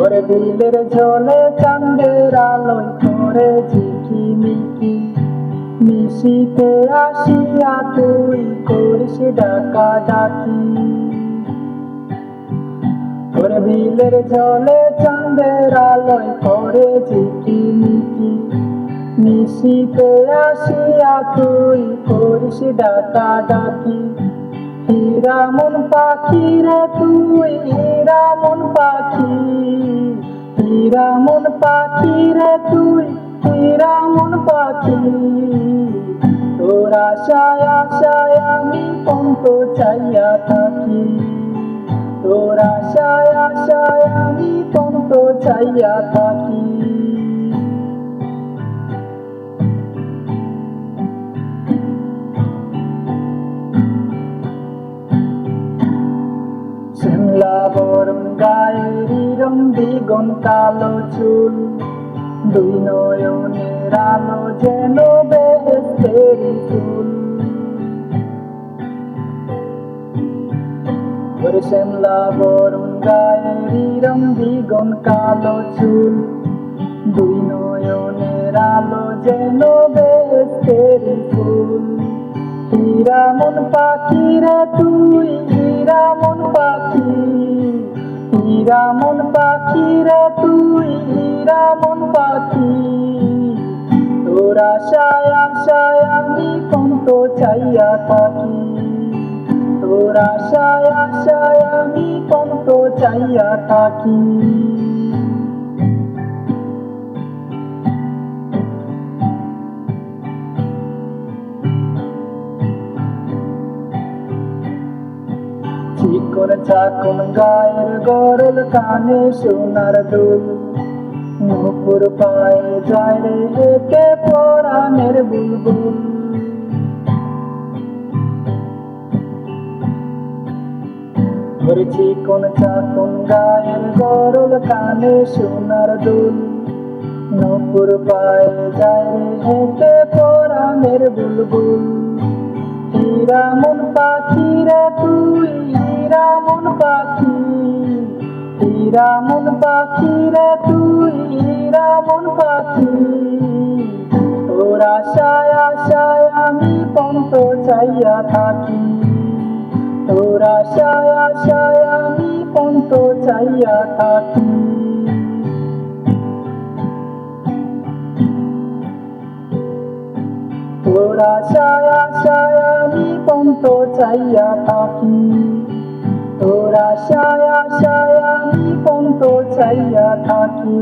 ওরে বিলের জলে চাঁদের আলোয় করে ঝিকিমিকি, নিশীথে আসিয়া তুই করিস ডাকাডাকি। ওরে বিলের জলে চাঁদের আলোয় করে ঝিকিমিকি, নিশীথে আসিয়া তুই করিস ডাকাডাকি। হীরা মন পাখি রে তুই হীরা মন পাখি, হীরা মন পাখি রে তুই হীরা মন পাখি। তোর আশায় আশায় আমি পন্ত চাইয়া থাকি, তোর আশায় আশায় আমি পন্ত চাইয়া থাকি। শ্যামলা বরণ গায়ের রং দ্বিগুণ কালো চুল, দুই নয়নের আলো যেন বেহেশতের ফুল। ওরে শ্যামলা বরণ গায়ের রং দ্বিগুণ কালো চুল, দুই নয়নের আলো যেন বেহেশতের ফুল। হীরা মন পাখি রে তুই হীরা মন পাখি, হীরা মন পাখি রে তুই হীরা মন পাখি। তোর আশায় আশায় আমি পন্ত চাইয়া থাকি, তোর আশায় আশায় আমি পন্ত চাইয়া থাকি। চিকন চাকন গায়ের গরল কানে সোনার দুল, নুপুর পায়ে যায় রে হেঁটে পরাণের বুলবুল। ওরে চিকন চাকন গায়ের গরল কানে সোনার দুল, নুপুর পায়ে যায় রে হেঁটে পরাণের বুলবুল। হীরা মন পাখি রে তুই হীরা মন পাখি, হীরা মন পাখি রে তুই হীরা মন পাখি। তোর আশায় আশায় আমি পন্ত চাইয়া থাকি, তোর আশায় আশায় আমি পন্ত চাইয়া থাকি। তোর আশায় আশায় আমি পন্ত চাইয়া থাকি, তোর আশায় আশায় আমি পন্ত চাইয়া থাকি।